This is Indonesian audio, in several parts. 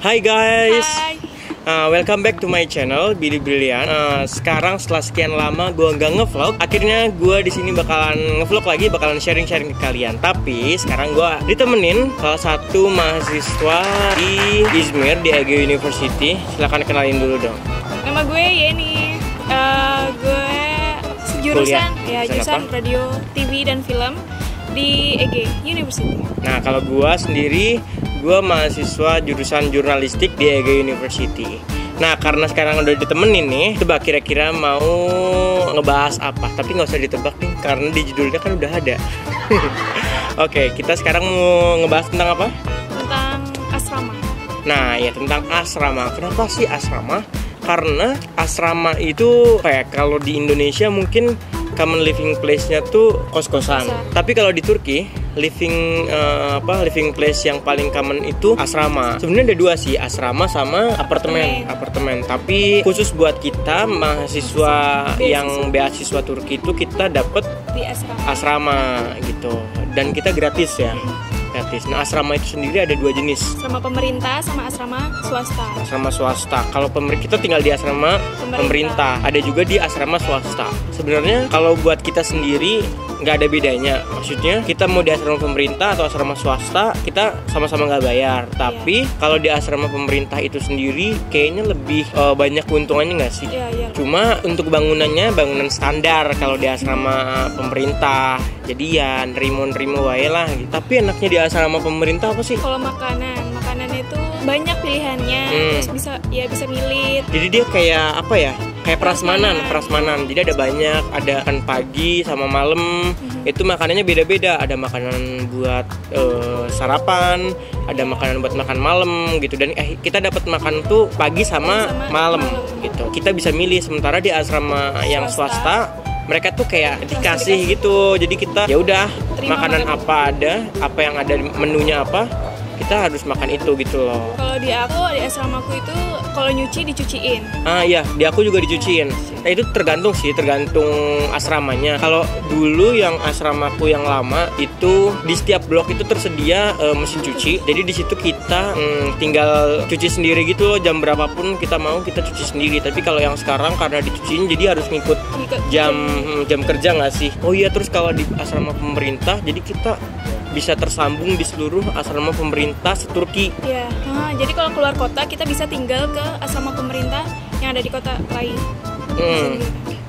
Hai guys, Hai. Welcome back to my channel Billy Brilliant. Sekarang setelah sekian lama gue nggak ngevlog, akhirnya gue di sini bakalan ngevlog lagi, bakalan sharing-sharing ke kalian. Tapi sekarang gue ditemenin salah satu mahasiswa di Izmir di Ege University. Silahkan kenalin dulu dong. Nama gue Yeni. Gue Kuliah. jurusan apa? radio, TV dan film di Ege University. Nah, kalau gue sendiri, gue mahasiswa jurusan jurnalistik di Ege University. Nah, karena sekarang udah ditemenin nih, tebak kira-kira mau ngebahas apa. Tapi nggak usah ditebak nih, karena di judulnya kan udah ada. Oke, kita sekarang mau ngebahas tentang apa? Tentang asrama. Nah, ya tentang asrama. Kenapa sih asrama? Karena asrama itu kayak kalau di Indonesia mungkin common living place-nya tuh kos-kosan. Tapi kalau di Turki, living place yang paling common itu asrama. Sebenarnya ada dua sih, asrama sama apartemen. Tapi khusus buat kita mahasiswa yang beasiswa Turki itu kita dapat Di asrama. asrama gitu. Dan kita gratis ya. Gratis. Nah, asrama itu sendiri ada dua jenis. Asrama pemerintah sama asrama swasta. Asrama swasta. Kalau kita tinggal di asrama pemerintah. Ada juga di asrama swasta. Sebenarnya kalau buat kita sendiri nggak ada bedanya. Maksudnya kita mau di asrama pemerintah atau asrama swasta, kita sama-sama nggak bayar. Tapi kalau di asrama pemerintah itu sendiri kayaknya lebih banyak keuntungannya nggak sih? Iya. Cuma untuk bangunannya bangunan standar kalau di asrama pemerintah. Jadi ya nerimo wae lah gitu. Tapi enaknya di asrama pemerintah apa sih? Kalau makanan itu banyak pilihannya. Terus bisa milih. Jadi dia kayak apa ya? Kayak prasmanan. Jadi ada banyak, ada kan pagi sama malam. Itu makanannya beda-beda. Ada makanan buat sarapan, ada makanan buat makan malam gitu. Dan kita dapat makan tuh pagi sama malam gitu. Kita bisa milih. Sementara di asrama yang swasta mereka tuh kayak dikasih gitu. Jadi kita ya udah makanan apa ada, apa yang ada menunya apa, kita harus makan itu gitu loh. Kalau di asramaku itu kalau nyuci dicuciin. Iya, di aku juga dicuciin. Nah, itu tergantung asramanya. Kalau dulu yang asramaku yang lama itu di setiap blok itu tersedia mesin cuci. Jadi di situ kita tinggal cuci sendiri gitu loh, jam berapapun kita mau kita cuci sendiri. Tapi kalau yang sekarang karena dicuciin jadi harus ngikut jam kerja nggak sih? Oh iya, terus kalau di asrama pemerintah jadi kita bisa tersambung di seluruh asrama pemerintah seturki. Iya. Jadi kalau keluar kota kita bisa tinggal ke asrama pemerintah yang ada di kota lain.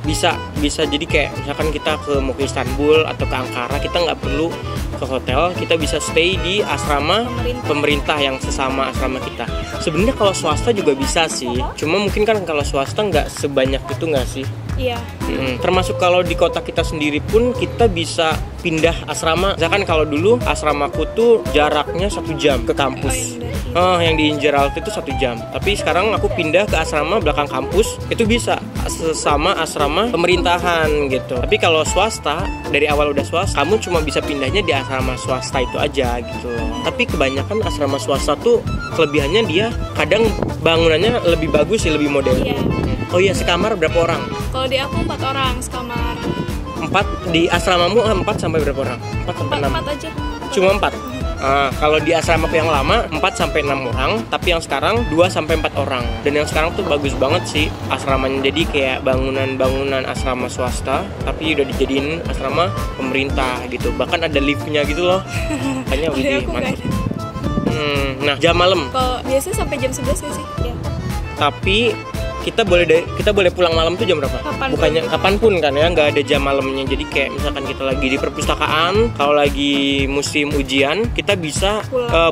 Bisa jadi kayak misalkan kita mau ke Istanbul atau ke Ankara, kita nggak perlu ke hotel, kita bisa stay di asrama pemerintah yang sesama asrama kita. Sebenarnya kalau swasta juga bisa sih, cuma mungkin kan kalau swasta nggak sebanyak itu nggak sih? Iya. Termasuk kalau di kota kita sendiri pun kita bisa pindah asrama. Misalkan kalau dulu asramaku tuh jaraknya 1 jam ke kampus. Yang di Injeralt itu 1 jam. Tapi sekarang aku pindah ke asrama belakang kampus, itu bisa sesama asrama pemerintahan gitu. Tapi kalau swasta, dari awal udah swasta, kamu cuma bisa pindahnya di asrama swasta itu aja gitu. Tapi kebanyakan asrama swasta tuh kelebihannya dia kadang bangunannya lebih bagus sih, lebih modern. Iya. Oh iya, sekamar berapa orang? Kalau di aku 4 orang sekamar. 4 di asramamu 4 sampai berapa orang? 4 sampai 6. 4 aja. Cuma 4. Kalau di asramaku yang lama 4 sampai 6 orang, tapi yang sekarang 2 sampai 4 orang. Dan yang sekarang tuh bagus banget sih asramanya. Jadi kayak bangunan asrama swasta tapi udah dijadiin asrama pemerintah gitu. Bahkan ada liftnya gitu loh. Kayaknya lebih mantap. Nah, jam malam. Kalau biasanya sampai jam 11 ya sih. Ya. Tapi kita boleh pulang malam tuh jam berapa? Bukannya kapanpun kan ya, nggak ada jam malamnya. Jadi kayak misalkan kita lagi di perpustakaan, kalau lagi musim ujian, kita bisa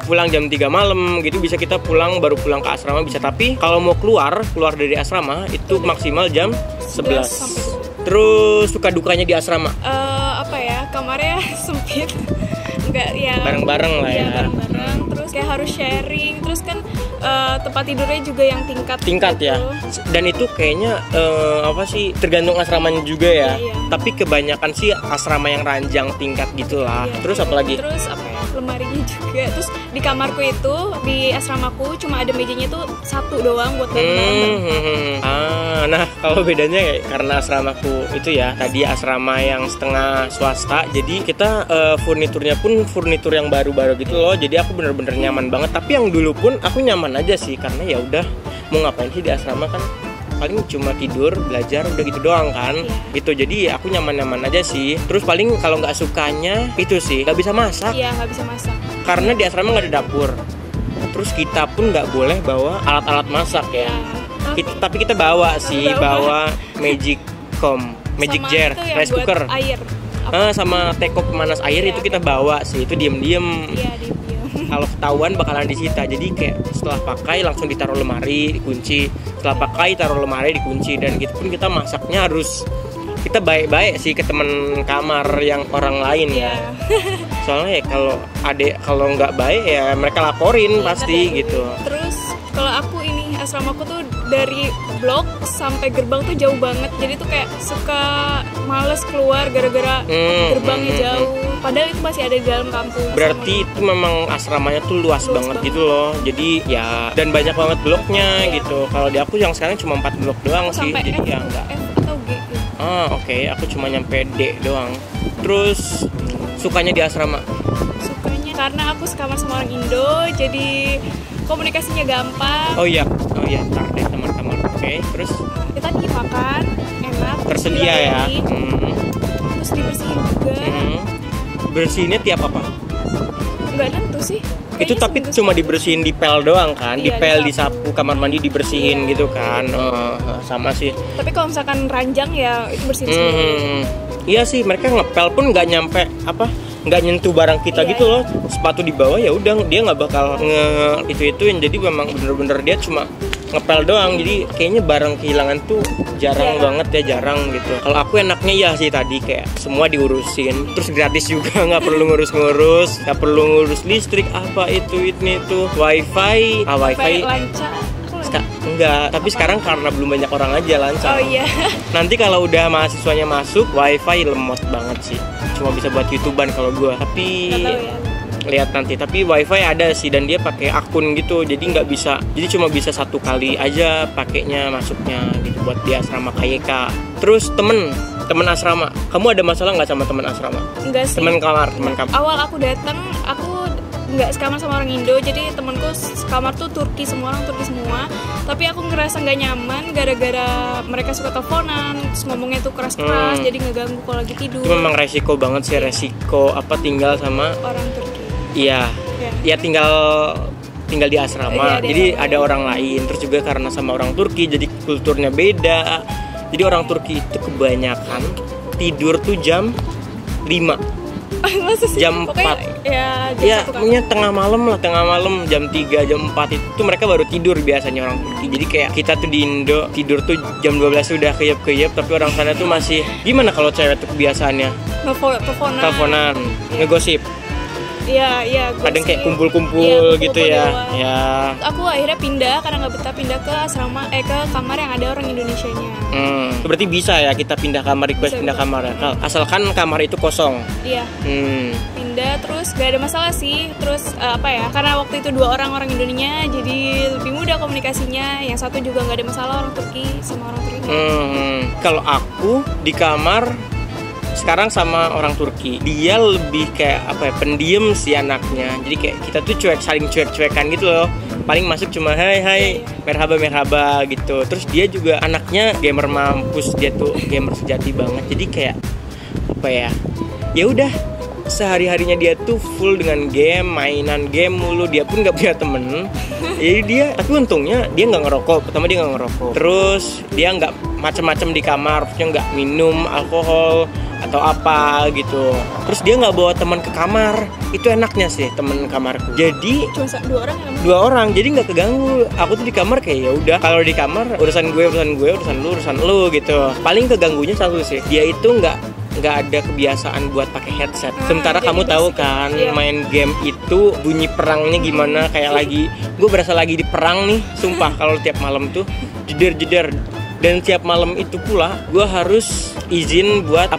pulang jam 3 malam gitu. Bisa kita baru pulang ke asrama bisa. Tapi kalau mau keluar dari asrama itu maksimal jam 11. Terus suka dukanya di asrama? Kamarnya sempit. Enggak ya. Bareng-bareng lah ya. Iya, bareng-bareng. Terus kayak harus sharing. Terus kan tempat tidurnya juga yang tingkat gitu. Ya. Dan itu kayaknya tergantung asramanya juga ya. Iya. Tapi kebanyakan sih asrama yang ranjang tingkat gitulah. Iya. Terus apa lagi? Terus apa ya? lemarinya juga. Terus di kamarku itu, di asramaku cuma ada mejanya tuh satu doang buat bareng-bareng. Nah kalau bedanya ya, karena asramaku itu ya tadi asrama yang setengah swasta, jadi kita furniturnya pun furnitur yang baru-baru gitu loh. Jadi aku bener-bener nyaman banget. Tapi yang dulu pun aku nyaman aja sih, karena ya udah mau ngapain sih di asrama kan, paling cuma tidur, belajar, udah gitu doang kan. Gitu, jadi aku nyaman-nyaman aja sih. Terus paling kalau nggak sukanya itu sih nggak bisa masak. Iya, nggak bisa masak. Karena di asrama nggak ada dapur. Terus kita pun nggak boleh bawa alat-alat masak ya. Tapi kita bawa sih, bawa magic jar, rice cooker. Air. Sama teko pemanas air itu kita bawa sih. Itu diem-diem. Iya, diem-diem. Kalau ketahuan bakalan disita. Jadi kayak setelah pakai langsung ditaruh lemari, dikunci. Setelah pakai taruh lemari, dikunci. Dan gitu pun kita masaknya harus kita baik-baik sih ke teman kamar yang orang lain ya. Soalnya ya kalau nggak baik ya mereka laporin pasti gitu. Terus kalau aku ini asramaku tuh dari blok sampai gerbang tuh jauh banget. Jadi tuh kayak suka males keluar gara-gara gerbangnya jauh. Padahal itu masih ada di dalam kampus. Berarti itu memang asramanya tuh luas banget gitu loh. Jadi ya dan banyak banget bloknya gitu. Kalau di aku yang sekarang cuma 4 blok doang sih. Jadi ya enggak. F atau G gitu. Oke. Aku cuma nyampe D doang. Terus sukanya di asrama? Sukanya karena aku sekamar sama orang Indo, jadi komunikasinya gampang. Oh iya, ntar deh teman-teman. Oke, terus kita makan enak, tersedia ya. Terus dibersihin juga. Bersihinnya tiap apa? Nggak nentu sih. Itu tapi cuma dibersihin di pel doang kan? Di pel, disapu, kamar mandi dibersihin gitu kan? Sama sih. Tapi kalau misalkan ranjang ya itu bersihin sendiri. Iya sih, mereka ngepel pun nggak nyampe nggak nyentuh barang kita gitu loh. Sepatu di bawah ya udah dia nggak bakal ituin. Jadi memang bener-bener dia cuma ngepel doang. Jadi kayaknya barang kehilangan tuh jarang banget ya, jarang gitu. Kalau aku enaknya ya sih tadi kayak semua diurusin, terus gratis juga, nggak perlu ngurus-ngurus, nggak perlu ngurus listrik apa itu wifi lancar. Enggak, tapi sekarang karena belum banyak orang aja lancar. Oh iya. Nanti kalau udah mahasiswanya masuk, wifi lemot banget sih. Cuma bisa buat YouTubean kalau gua. Tapi lihat nanti. Tapi wifi ada sih dan dia pakai akun gitu. Jadi nggak bisa. Jadi cuma bisa 1 kali aja pakainya masuknya gitu buat di asrama KYK. Terus temen asrama, kamu ada masalah nggak sama teman asrama? Enggak sih. Teman kamar. Awal aku datang, aku nggak sekamar sama orang Indo, jadi temanku sekamar tuh Turki semua, orang Turki semua. Tapi aku ngerasa nggak nyaman gara-gara mereka suka teleponan, terus ngomongnya tuh keras-keras, jadi ngeganggu kalau lagi tidur. Itu memang resiko banget sih, resiko tinggal sama orang Turki. Iya, ya tinggal di asrama. Jadi ada orang lain, terus juga karena sama orang Turki, jadi kulturnya beda. Jadi orang Turki itu kebanyakan tidur tuh jam 5. Jam 4 ya punya tengah malam jam 3 jam 4 itu mereka baru tidur biasanya orang Turki. Jadi kayak kita tuh di Indo tidur tuh jam 12 udah keyep, tapi orang sana tuh masih gimana kalau cewek tuh kebiasaannya teleponan, ngegosip. Iya, kadang kayak kumpul-kumpul gitu ya. Ya. Aku akhirnya pindah karena nggak betah, pindah ke asrama ke kamar yang ada orang Indonesianya. Berarti bisa ya kita pindah kamar, request pindah kamar ya. Asalkan kamar itu kosong. Iya. Pindah terus gak ada masalah sih. Terus karena waktu itu 2 orang Indonesia, jadi lebih mudah komunikasinya. Yang satu juga nggak ada masalah, orang Turki sama orang Turki. Kalau aku di kamar sekarang sama orang Turki, dia lebih kayak pendiam sih anaknya. Jadi kayak kita tuh saling cuek-cuekan gitu loh. Paling masuk cuma hai merhaba gitu. Terus dia juga anaknya gamer mampus, dia tuh gamer sejati banget. Jadi kayak ya udah sehari-harinya dia tuh full dengan game, mainan game mulu. Dia pun nggak punya temen. Jadi tapi untungnya dia nggak ngerokok. Pertama dia nggak ngerokok. Terus dia nggak macem-macem di kamar, maksudnya nggak minum alkohol atau apa gitu. Terus dia nggak bawa teman ke kamar. Itu enaknya sih teman kamarku. Jadi cuma 2 orang ya? 2 orang, jadi nggak keganggu. Aku tuh di kamar kayak ya udah. Kalau di kamar urusan gue, urusan lu gitu. Paling keganggunya satu sih. Dia itu nggak ada kebiasaan buat pakai headset. Sementara kamu tahu kan, main game itu bunyi perangnya gimana, kayak gue berasa lagi di perang nih. Sumpah kalau tiap malam tuh jeder. Dan tiap malam itu pula gue harus izin buat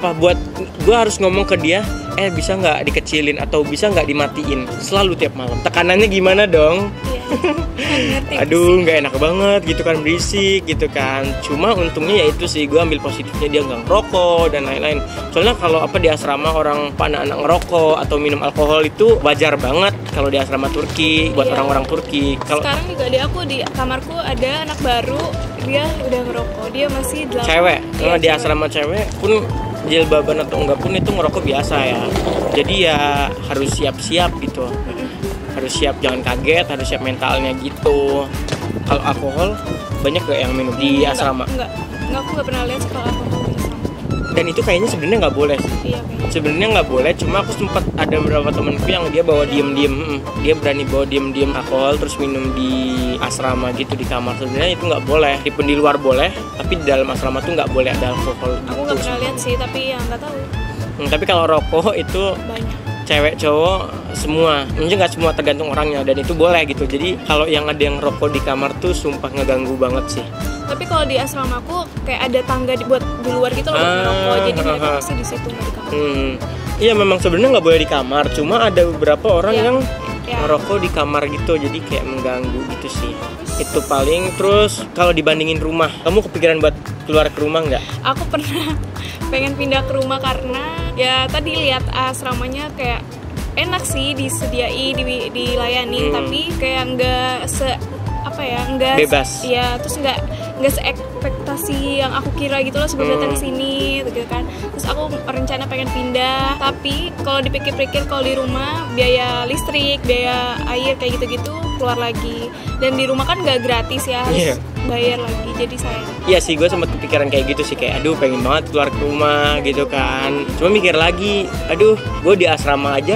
gue harus ngomong ke dia, bisa nggak dikecilin atau bisa nggak dimatiin, selalu tiap malam. Tekanannya gimana dong? Iya. Aduh, nggak enak banget gitu kan, berisik gitu kan. Cuma untungnya ya itu sih, gue ambil positifnya, dia nggak ngerokok dan lain-lain. Soalnya kalau di asrama orang anak-anak ngerokok atau minum alkohol itu wajar banget kalau di asrama Turki buat orang-orang Turki. Sekarang juga di kamarku ada anak baru, dia udah ngerokok, dia masih 8. Cewek, kalau di asrama cewek pun jilbaban atau enggak pun itu ngerokok biasa ya. Jadi ya harus siap-siap gitu. Harus siap, jangan kaget, harus siap mentalnya gitu. Kalau alkohol banyak gak yang minum di asrama? Enggak, aku nggak pernah lihat kalau alkohol di asrama. Dan itu kayaknya sebenarnya nggak boleh. Iya, kayaknya. Sebenarnya nggak boleh, cuma aku sempat ada beberapa temanku yang dia bawa diem-diem, dia berani bawa diem-diem alkohol terus minum di asrama gitu di kamar. Sebenarnya itu nggak boleh. Di luar boleh, tapi di dalam asrama tuh nggak boleh ada alkohol. Aku nggak pernah lihat sih, tapi yang nggak tahu. Tapi kalau rokok itu Banyak. cewek cowok semua, mungkin nggak semua, tergantung orangnya, dan itu boleh gitu. Jadi kalau yang ada yang rokok di kamar tuh sumpah ngeganggu banget sih. Tapi kalau di asramaku kayak ada tangga buat di luar gitu loh, buat ngerokok, jadi mereka pasti di situ, nggak di kamar. Iya, memang sebenarnya nggak boleh di kamar, cuma ada beberapa orang yang ya. ngerokok di kamar gitu, jadi kayak mengganggu gitu sih. Itu paling. Terus kalau dibandingin rumah, kamu kepikiran buat keluar ke rumah nggak? Aku pernah pengen pindah ke rumah karena ya tadi lihat asramanya kayak enak sih, disediain, dilayani, tapi kayak nggak nggak bebas. Ya, terus nggak seekspektasi yang aku kira gitu loh sebelum datang ke sini gitu kan. Terus aku rencana pengen pindah, tapi kalau dipikir-pikir kalau di rumah biaya listrik, biaya air kayak gitu-gitu keluar lagi, dan di rumah kan nggak gratis ya, harus bayar lagi, jadi sayang. Iya sih, gue sempat kepikiran kayak gitu sih, kayak aduh pengen banget keluar ke rumah gitu kan. Cuma mikir lagi, aduh gue di asrama aja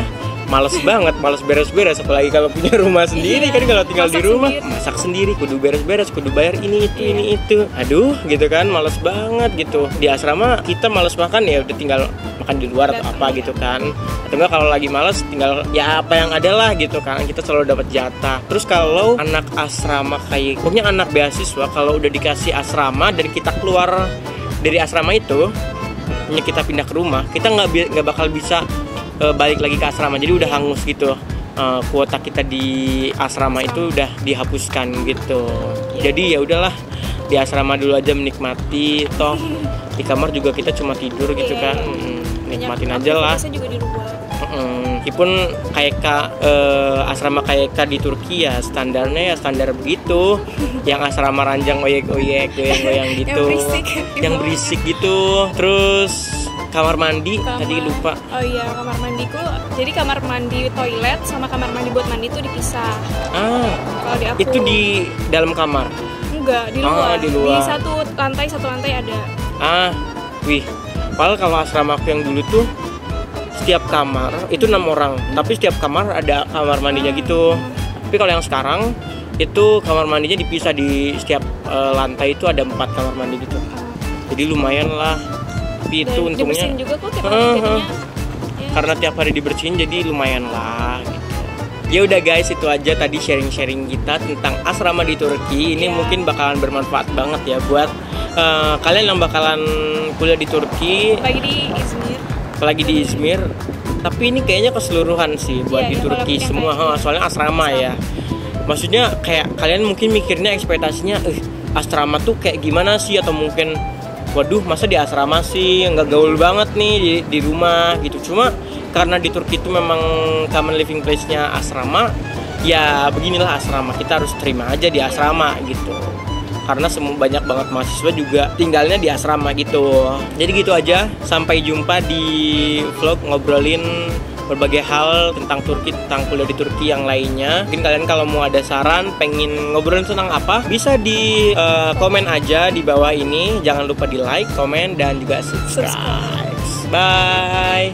males banget, males beres-beres, apalagi kalau punya rumah sendiri kan. Kalau tinggal di rumah masak sendiri, kudu beres-beres, kudu bayar ini itu, aduh gitu kan, males banget gitu. Di asrama kita males makan ya udah tinggal makan di luar atau apa gitu kan, atau enggak kalau lagi males tinggal ya apa yang ada lah gitu kan, kita selalu dapat jatah. Terus kalau anak asrama kayak pokoknya anak beasiswa, kalau udah dikasih asrama dan kita keluar dari asrama itu, kita pindah ke rumah, kita nggak bakal bisa balik lagi ke asrama, jadi udah hangus gitu. Kuota kita di asrama itu udah dihapuskan gitu. Jadi ya udahlah, di asrama dulu aja menikmati, toh di kamar juga kita cuma tidur gitu kan. Nikmatin aja lah. Juga di luar. Meskipun kayak asrama kayak di Turki ya standarnya ya standar begitu. Yang asrama ranjang oyek-oyek, goyang-goyang gitu. Yang berisik gitu. Terus kamar mandi tadi lupa. Oh iya, kamar mandiku. Jadi kamar mandi toilet sama kamar mandi buat mandi itu dipisah. Kalau di aku itu di dalam kamar? Enggak, di luar. Di luar. Di satu lantai ada. Wih. Padahal kalau asrama aku yang dulu tuh setiap kamar itu 6 orang, tapi setiap kamar ada kamar mandinya gitu. Tapi kalau yang sekarang itu kamar mandinya dipisah, di setiap lantai itu ada 4 kamar mandi gitu. Jadi lumayan lah. Tapi itu untungnya juga kok tiap hari jadinya, karena tiap hari dibersihin jadi lumayan lah gitu. Ya udah guys, itu aja tadi sharing-sharing kita tentang asrama di Turki. Ini mungkin bakalan bermanfaat banget ya buat kalian yang bakalan kuliah di Turki, apalagi di Izmir. Tapi ini kayaknya keseluruhan sih buat di Turki semua, soalnya asrama ya. Maksudnya kayak kalian mungkin mikirnya ekspektasinya asrama tuh kayak gimana sih, atau mungkin waduh masa di asrama sih, nggak gaul banget nih di rumah gitu. Cuma karena di Turki itu memang common living place-nya asrama, ya beginilah asrama, kita harus terima aja di asrama gitu. Karena banyak banget mahasiswa juga tinggalnya di asrama gitu. Jadi gitu aja, sampai jumpa di vlog ngobrolin berbagai hal tentang Turki, tentang kuliah di Turki yang lainnya. Mungkin kalian kalau mau ada saran, pengen ngobrolin tentang apa, bisa di komen aja di bawah ini. Jangan lupa di like, komen, dan juga subscribe. Bye.